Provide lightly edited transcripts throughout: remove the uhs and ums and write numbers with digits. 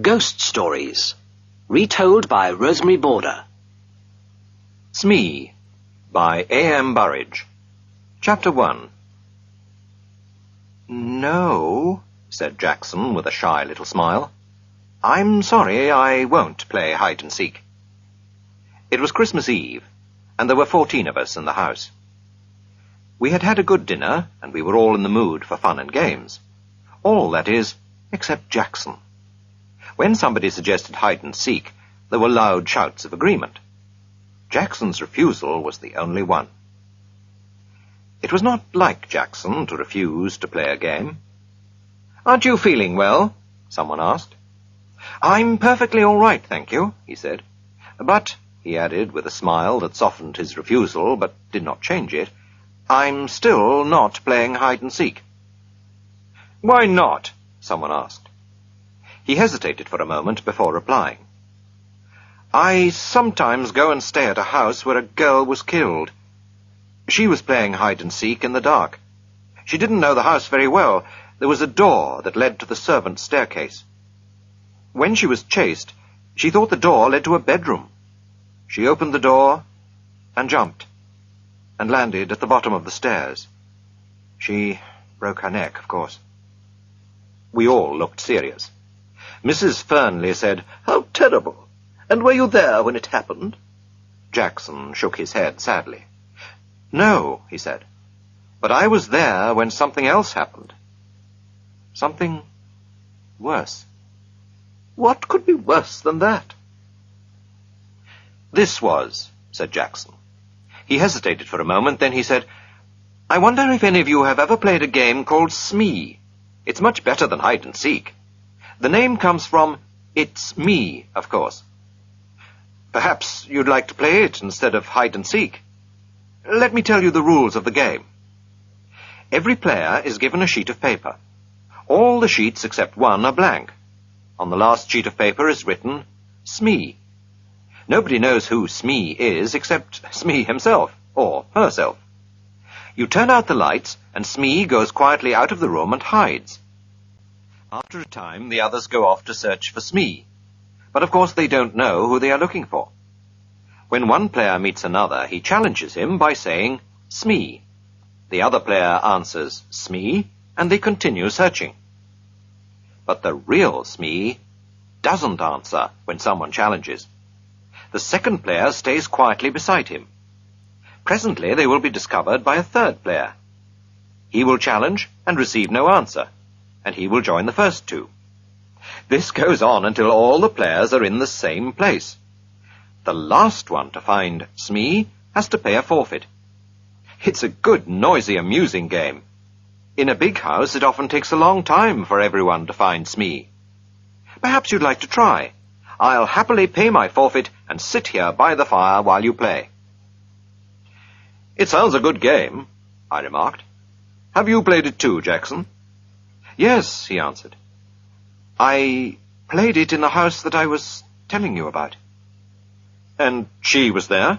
Ghost Stories, retold by Rosemary Border. Smee, by A.M. Burridge. Chapter 1. "No," said Jackson with a shy little smile. "I'm sorry, I won't play hide-and-seek." It was Christmas Eve, and there were 14 of us in the house. We had had a good dinner, and we were all in the mood for fun and games. All, that is, except Jackson. When somebody suggested hide-and-seek, there were loud shouts of agreement. Jackson's refusal was the only one. It was not like Jackson to refuse to play a game. "Aren't you feeling well?" someone asked. "I'm perfectly all right, thank you," he said. "But," he added with a smile that softened his refusal but did not change it, "I'm still not playing hide-and-seek." "Why not?" someone asked. He hesitated for a moment before replying. "I sometimes go and stay at a house where a girl was killed. She was playing hide-and-seek in the dark. She didn't know the house very well. There was a door that led to the servants' staircase. When she was chased, she thought the door led to a bedroom. She opened the door and jumped, and landed at the bottom of the stairs. She broke her neck, of course." We all looked serious. Mrs. Fernley said, "How terrible! And were you there when it happened?" Jackson shook his head sadly. "No," he said, "but I was there when something else happened. Something worse." "What could be worse than that?" "This was," said Jackson. He hesitated for a moment, then he said, "I wonder if any of you have ever played a game called Smee. It's much better than hide-and-seek. The name comes from It's Me, of course. Perhaps you'd like to play it instead of hide-and-seek. Let me tell you the rules of the game. Every player is given a sheet of paper. All the sheets except one are blank. On the last sheet of paper is written Smee. Nobody knows who Smee is except Smee himself, or herself. You turn out the lights, and Smee goes quietly out of the room and hides. After a time, the others go off to search for Smee, but of course they don't know who they are looking for. When one player meets another, he challenges him by saying, Smee. The other player answers, Smee, and they continue searching. But the real Smee doesn't answer when someone challenges. The second player stays quietly beside him. Presently they will be discovered by a third player. He will challenge and receive no answer, and he will join the first two. This goes on until all the players are in the same place. The last one to find Smee has to pay a forfeit. It's a good, noisy, amusing game. In a big house, it often takes a long time for everyone to find Smee. Perhaps you'd like to try. I'll happily pay my forfeit and sit here by the fire while you play." "It sounds a good game," I remarked. "Have you played it too, Jackson?" "Yes," he answered. "I played it in the house that I was telling you about." "And she was there?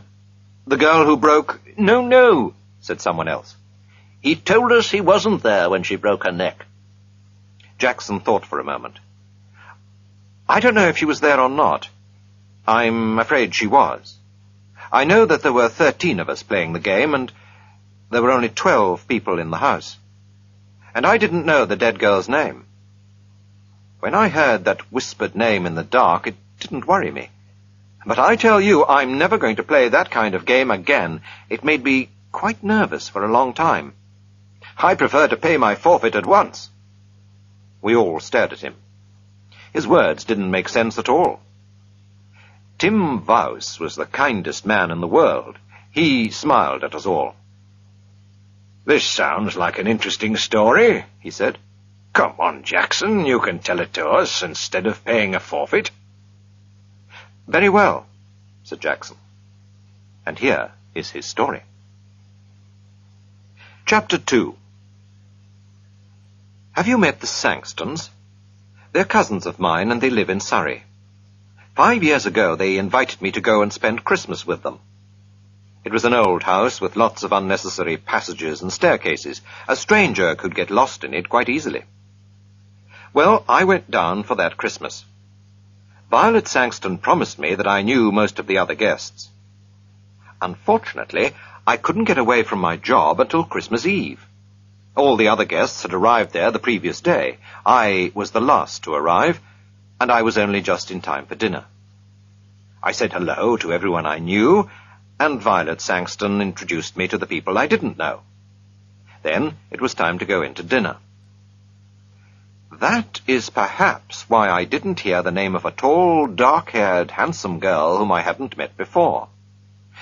The girl who broke—" No, said someone else. "He told us he wasn't there when she broke her neck." Jackson thought for a moment. "I don't know if she was there or not. I'm afraid she was. I know that there were 13 of us playing the game, and there were only 12 people in the house. And I didn't know the dead girl's name. When I heard that whispered name in the dark, it didn't worry me. But I tell you, I'm never going to play that kind of game again. It made me quite nervous for a long time. I prefer to pay my forfeit at once." We all stared at him. His words didn't make sense at all. Tim Vowse was the kindest man in the world. He smiled at us all. "This sounds like an interesting story," he said. "Come on, Jackson, you can tell it to us instead of paying a forfeit." "Very well," said Jackson. And here is his story. Chapter 2. Have you met the Sangstons? They're cousins of mine, and they live in Surrey. 5 years ago they invited me to go and spend Christmas with them. It was an old house with lots of unnecessary passages and staircases. A stranger could get lost in it quite easily. Well, I went down for that Christmas. Violet Sangston promised me that I knew most of the other guests. Unfortunately, I couldn't get away from my job until Christmas Eve. All the other guests had arrived there the previous day. I was the last to arrive, and I was only just in time for dinner. I said hello to everyone I knew, and Violet Sangston introduced me to the people I didn't know. Then it was time to go in to dinner. That is perhaps why I didn't hear the name of a tall, dark-haired, handsome girl whom I hadn't met before.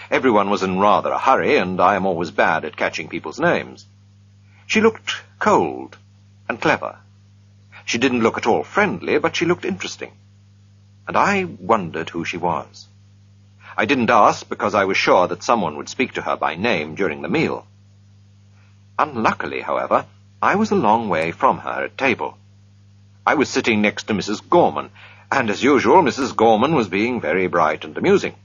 Everyone was in rather a hurry, and I am always bad at catching people's names. She looked cold and clever. She didn't look at all friendly, but she looked interesting. And I wondered who she was. I didn't ask because I was sure that someone would speak to her by name during the meal. Unluckily, however, I was a long way from her at table. I was sitting next to Mrs. Gorman, and as usual, Mrs. Gorman was being very bright and amusing.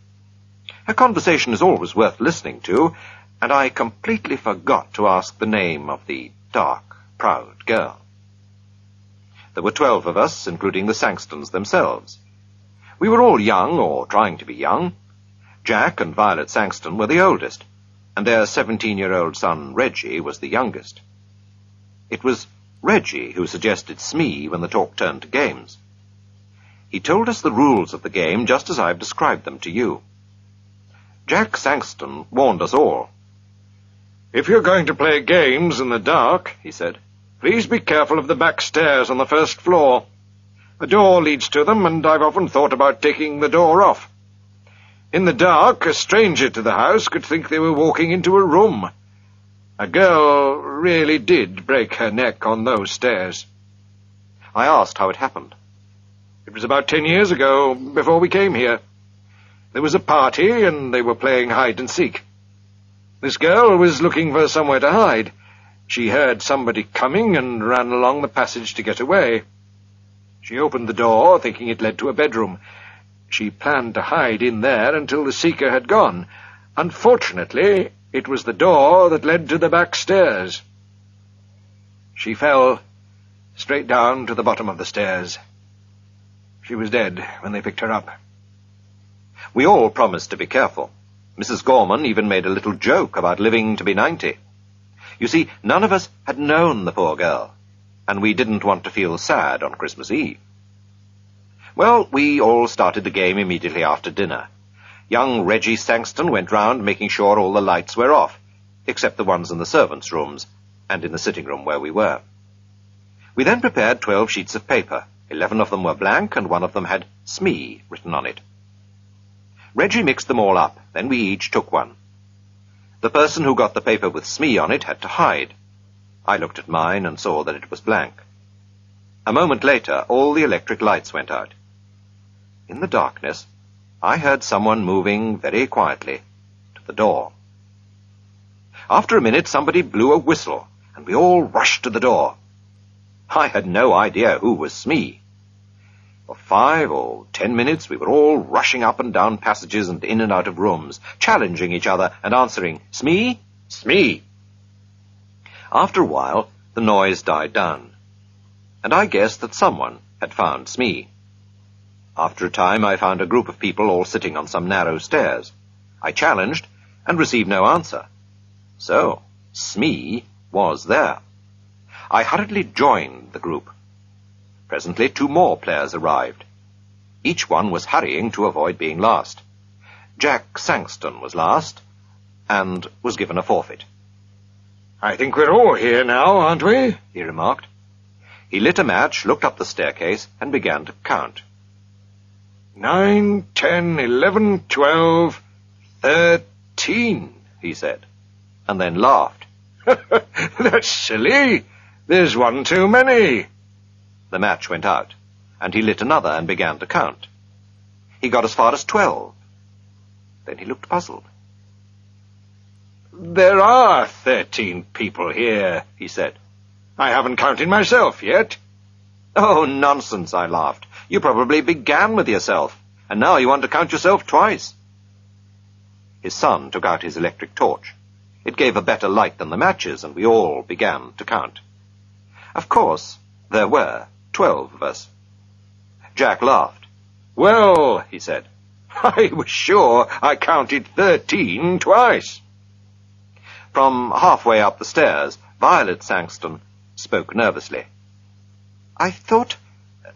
Her conversation is always worth listening to, and I completely forgot to ask the name of the dark, proud girl. There were 12 of us, including the Sangstons themselves. We were all young, or trying to be young. Jack and Violet Sangston were the oldest, and their 17-year-old son, Reggie, was the youngest. It was Reggie who suggested Smee when the talk turned to games. He told us the rules of the game just as I've described them to you. Jack Sangston warned us all. "If you're going to play games in the dark," he said, "please be careful of the back stairs on the first floor. The door leads to them, and I've often thought about taking the door off. In the dark, a stranger to the house could think they were walking into a room. A girl really did break her neck on those stairs." I asked how it happened. "It was about 10 years ago, before we came here. There was a party, and they were playing hide-and-seek. This girl was looking for somewhere to hide. She heard somebody coming and ran along the passage to get away. She opened the door, thinking it led to a bedroom. She planned to hide in there until the seeker had gone. Unfortunately, it was the door that led to the back stairs. She fell straight down to the bottom of the stairs. She was dead when they picked her up." We all promised to be careful. Mrs. Gorman even made a little joke about living to be 90. You see, none of us had known the poor girl, and we didn't want to feel sad on Christmas Eve. Well, we all started the game immediately after dinner. Young Reggie Sangston went round making sure all the lights were off, except the ones in the servants' rooms and in the sitting room where we were. We then prepared 12 sheets of paper. 11 of them were blank, and one of them had Smee written on it. Reggie mixed them all up, then we each took one. The person who got the paper with Smee on it had to hide. I looked at mine and saw that it was blank. A moment later, all the electric lights went out. In the darkness, I heard someone moving very quietly to the door. After a minute, somebody blew a whistle, and we all rushed to the door. I had no idea who was Smee. For 5 or 10 minutes, we were all rushing up and down passages and in and out of rooms, challenging each other and answering, "Smee? Smee!" After a while, the noise died down, and I guessed that someone had found Smee. After a time, I found a group of people all sitting on some narrow stairs. I challenged and received no answer. So, Smee was there. I hurriedly joined the group. Presently, 2 more players arrived. Each one was hurrying to avoid being last. Jack Sangston was last, and was given a forfeit. "I think we're all here now, aren't we?" he remarked. He lit a match, looked up the staircase, and began to count. 9, 10, 11, 12, 13, he said, and then laughed. "That's silly. There's one too many." The match went out, and he lit another and began to count. He got as far as 12. Then he looked puzzled. "There are 13 people here," he said. "I haven't counted myself yet." "Oh, nonsense," I laughed. "You probably began with yourself, and now you want to count yourself twice." His son took out his electric torch. It gave a better light than the matches, and we all began to count. Of course, there were 12 of us. Jack laughed. "Well," he said, "I was sure I counted 13 twice." From halfway up the stairs, Violet Sangston spoke nervously. "I thought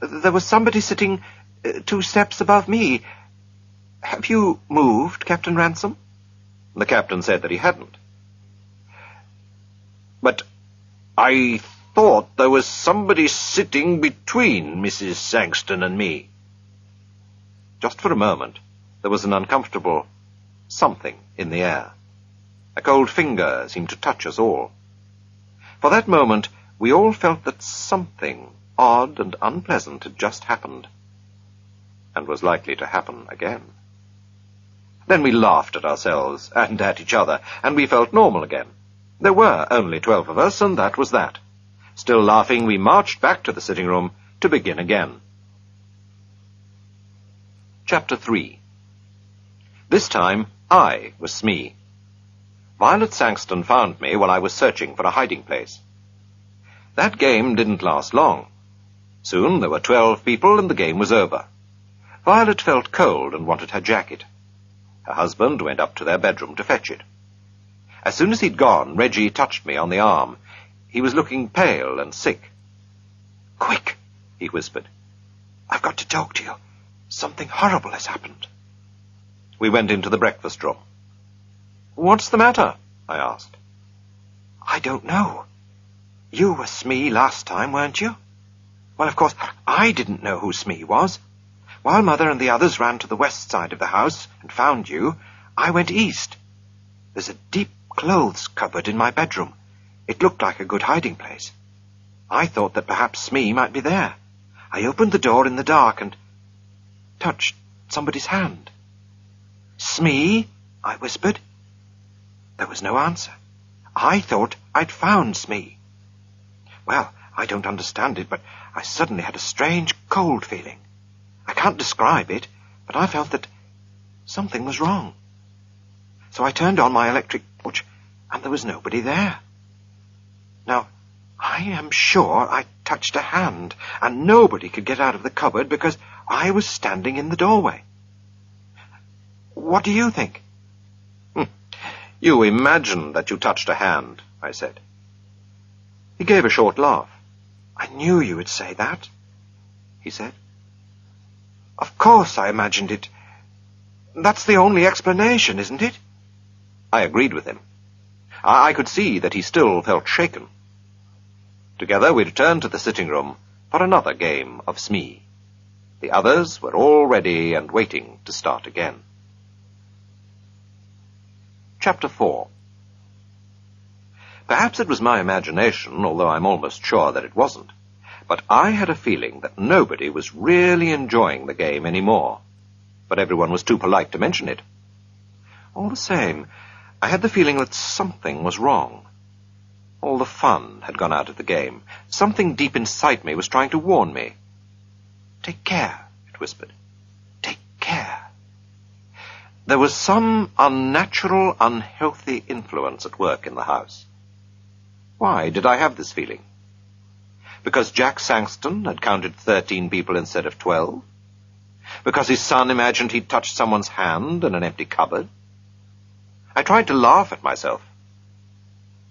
there was somebody sitting 2 steps above me. Have you moved, Captain Ransom?" The captain said that he hadn't. "But I thought there was somebody sitting between Mrs. Sangston and me." Just for a moment, there was an uncomfortable something in the air. A cold finger seemed to touch us all. For that moment, we all felt that something odd and unpleasant had just happened, and was likely to happen again. Then we laughed at ourselves and at each other, and we felt normal again. There were only 12 of us, and that was that. Still laughing, we marched back to the sitting room to begin again. Chapter 3. This time, I was Smee. Violet Sangston found me while I was searching for a hiding place. That game didn't last long. Soon there were 12 people, and the game was over. Violet felt cold and wanted her jacket. Her husband went up to their bedroom to fetch it. As soon as he'd gone, Reggie touched me on the arm. He was looking pale and sick. "Quick," he whispered. "I've got to talk to you. Something horrible has happened." We went into the breakfast room. "What's the matter?" I asked. "I don't know. You were Smee last time, weren't you? Well, of course, I didn't know who Smee was. While Mother and the others ran to the west side of the house and found you, I went east. There's a deep clothes cupboard in my bedroom. It looked like a good hiding place. I thought that perhaps Smee might be there. I opened the door in the dark and touched somebody's hand. 'Smee?' I whispered. There was no answer. I thought I'd found Smee. Well, I don't understand it, but I suddenly had a strange cold feeling. I can't describe it, but I felt that something was wrong. So I turned on my electric torch, and there was nobody there. Now, I am sure I touched a hand, and nobody could get out of the cupboard because I was standing in the doorway. What do you think?" "You imagined that you touched a hand," I said. He gave a short laugh. "I knew you would say that," he said. "Of course I imagined it. That's the only explanation, isn't it?" I agreed with him. I could see that he still felt shaken. Together we returned to the sitting room for another game of Smee. The others were all ready and waiting to start again. Chapter 4. Perhaps it was my imagination, although I'm almost sure that it wasn't, but I had a feeling that nobody was really enjoying the game any more, but everyone was too polite to mention it. All the same, I had the feeling that something was wrong. All the fun had gone out of the game. Something deep inside me was trying to warn me. "Take care," it whispered. "Take care." There was some unnatural, unhealthy influence at work in the house. Why did I have this feeling? Because Jack Sangston had counted 13 people instead of 12? Because his son imagined he'd touched someone's hand in an empty cupboard? I tried to laugh at myself,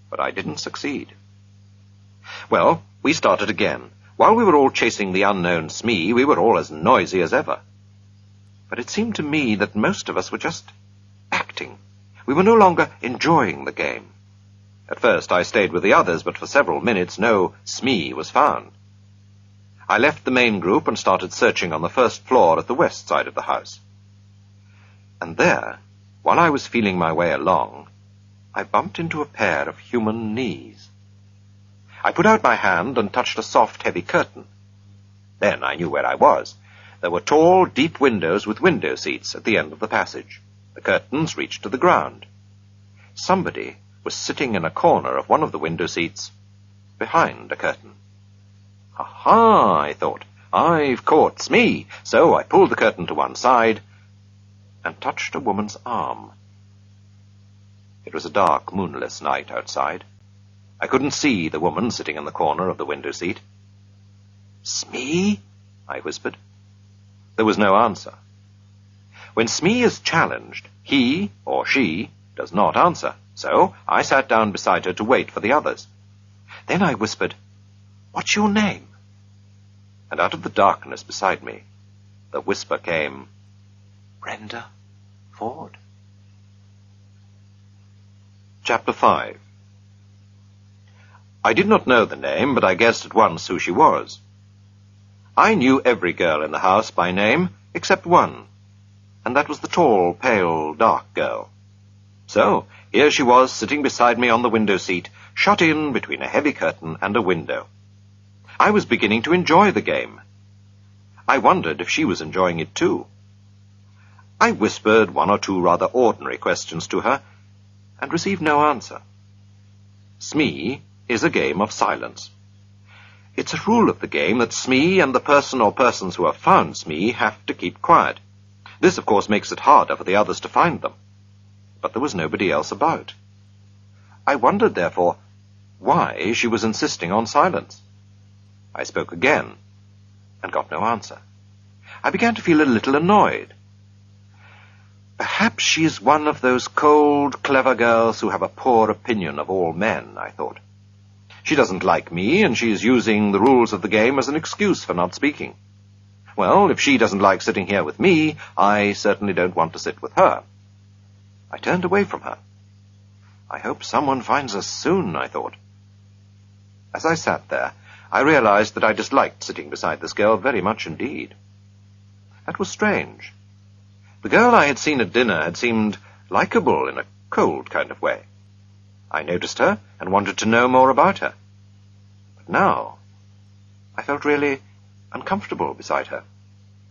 but I didn't succeed. Well, we started again. While we were all chasing the unknown Smee, we were all as noisy as ever. But it seemed to me that most of us were just acting. We were no longer enjoying the game. At first I stayed with the others, but for several minutes no Smee was found. I left the main group and started searching on the first floor at the west side of the house. And there, while I was feeling my way along, I bumped into a pair of human knees. I put out my hand and touched a soft, heavy curtain. Then I knew where I was. There were tall, deep windows with window seats at the end of the passage. The curtains reached to the ground. Somebody was sitting in a corner of one of the window seats, behind a curtain. "Aha," I thought, "I've caught Smee." So I pulled the curtain to one side and touched a woman's arm. It was a dark, moonless night outside. I couldn't see the woman sitting in the corner of the window seat. "Smee?" I whispered. There was no answer. When Smee is challenged, he, or she, does not answer, so I sat down beside her to wait for the others. Then I whispered, "What's your name?" And out of the darkness beside me, the whisper came, "Brenda Ford." Chapter 5. I did not know the name, but I guessed at once who she was. I knew every girl in the house by name, except one, and that was the tall, pale, dark girl. So, here she was, sitting beside me on the window seat, shut in between a heavy curtain and a window. I was beginning to enjoy the game. I wondered if she was enjoying it too. I whispered one or two rather ordinary questions to her, and received no answer. Smee is a game of silence. It's a rule of the game that Smee and the person or persons who have found Smee have to keep quiet. This, of course, makes it harder for the others to find them. But there was nobody else about. I wondered, therefore, why she was insisting on silence. I spoke again, and got no answer. I began to feel a little annoyed. Perhaps she is one of those cold, clever girls who have a poor opinion of all men, I thought. She doesn't like me, and she is using the rules of the game as an excuse for not speaking. Well, if she doesn't like sitting here with me, I certainly don't want to sit with her. I turned away from her. I hope someone finds us soon, I thought. As I sat there, I realized that I disliked sitting beside this girl very much indeed. That was strange. The girl I had seen at dinner had seemed likable in a cold kind of way. I noticed her and wanted to know more about her. But now, I felt really uncomfortable beside her.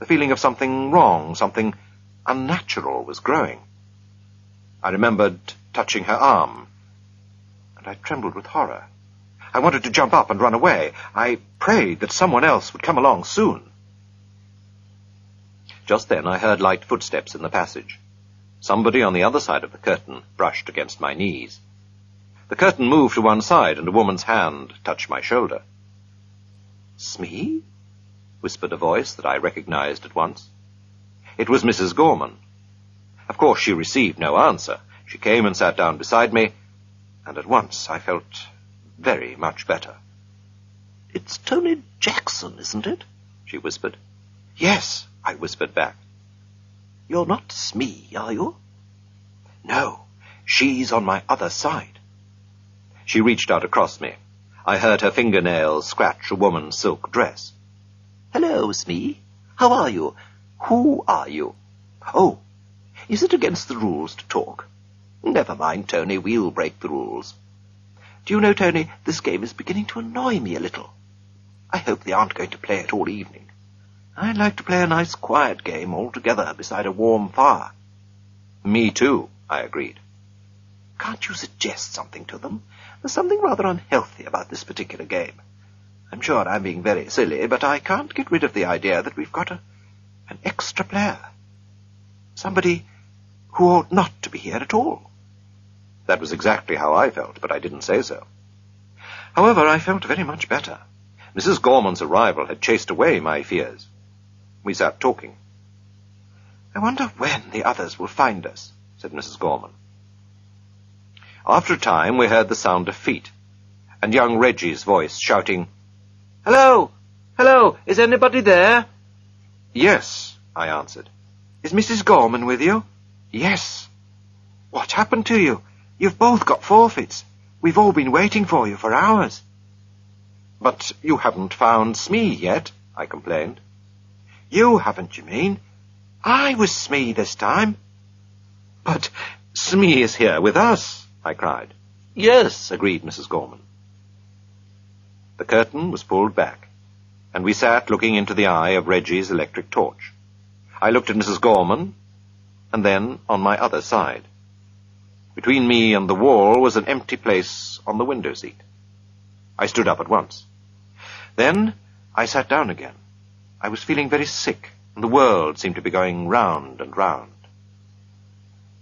The feeling of something wrong, something unnatural was growing. I remembered touching her arm, and I trembled with horror. I wanted to jump up and run away. I prayed that someone else would come along soon. Just then I heard light footsteps in the passage. Somebody on the other side of the curtain brushed against my knees. The curtain moved to one side, and a woman's hand touched my shoulder. "Smee?" whispered a voice that I recognized at once. It was Mrs. Gorman. Of course, she received no answer. She came and sat down beside me, and at once I felt very much better. "It's Tony Jackson, isn't it?" she whispered. "Yes," I whispered back. "You're not Smee, are you?" "No, she's on my other side." She reached out across me. I heard her fingernails scratch a woman's silk dress. "Hello, Smee. How are you? Who are you? Oh, is it against the rules to talk? Never mind, Tony, we'll break the rules. Do you know, Tony, this game is beginning to annoy me a little. I hope they aren't going to play it all evening. I like to play a nice quiet game all together beside a warm fire." "Me too," I agreed. "Can't you suggest something to them? There's something rather unhealthy about this particular game. I'm sure I'm being very silly, but I can't get rid of the idea that we've got an extra player. Somebody who ought not to be here at all." That was exactly how I felt, but I didn't say so. However, I felt very much better. Mrs. Gorman's arrival had chased away my fears. We sat talking. "I wonder when the others will find us," said Mrs. Gorman. After a time, we heard the sound of feet, and young Reggie's voice shouting, "Hello! Hello! Is anybody there?" "Yes," I answered. "Is Mrs. Gorman with you?" "Yes." "What happened to you? You've both got forfeits. We've all been waiting for you for hours." "But you haven't found Smee yet," I complained. "You haven't, you mean? I was Smee this time." "But Smee is here with us," I cried. "Yes," agreed Mrs. Gorman. The curtain was pulled back, and we sat looking into the eye of Reggie's electric torch. I looked at Mrs. Gorman, and then on my other side. Between me and the wall was an empty place on the window seat. I stood up at once. Then I sat down again. I was feeling very sick, and the world seemed to be going round and round.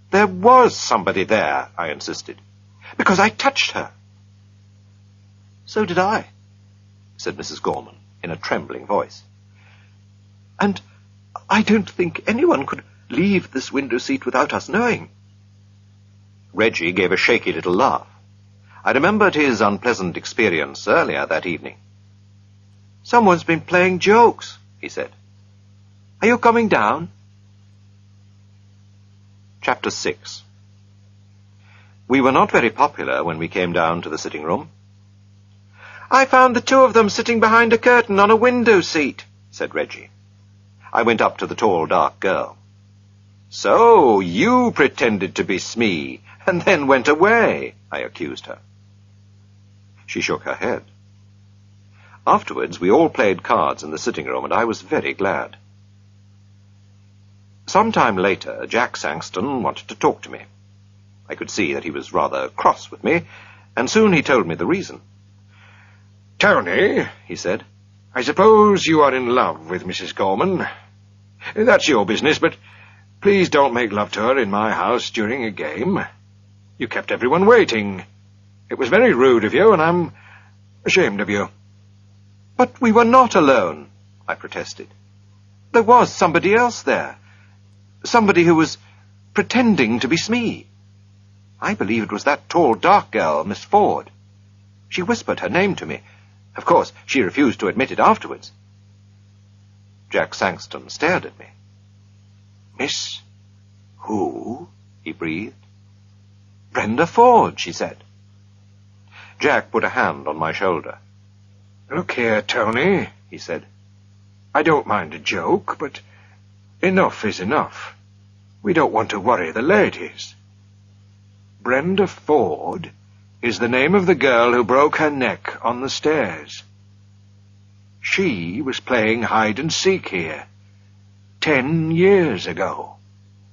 "There was somebody there," I insisted, "because I touched her." "So did I," said Mrs. Gorman in a trembling voice. "And I don't think anyone could leave this window seat without us knowing. Reggie gave a shaky little laugh. I remembered his unpleasant experience earlier that evening. Someone's been playing jokes, he said. Are you coming down? Chapter 6. We were not very popular when we came down to the sitting room. I found the two of them sitting behind a curtain on a window seat, said Reggie. I went up to the tall, dark girl. So, you pretended to be Smee, and then went away, I accused her. She shook her head. Afterwards, we all played cards in the sitting room, and I was very glad. Some time later, Jack Sangston wanted to talk to me. I could see that he was rather cross with me, and soon he told me the reason. "Tony," he said, "I suppose you are in love with Mrs. Gorman. That's your business, but please don't make love to her in my house during a game. You kept everyone waiting. It was very rude of you, and I'm ashamed of you." But we were not alone, I protested. There was somebody else there. Somebody who was pretending to be Smee. I believe it was that tall, dark girl, Miss Ford. She whispered her name to me. Of course, she refused to admit it afterwards. Jack Sangston stared at me. "Miss who?" he breathed. "Brenda Ford," she said. Jack put a hand on my shoulder. "Look here, Tony," he said. "I don't mind a joke, but enough is enough. We don't want to worry the ladies. Brenda Ford is the name of the girl who broke her neck on the stairs. She was playing hide-and-seek here 10 years ago."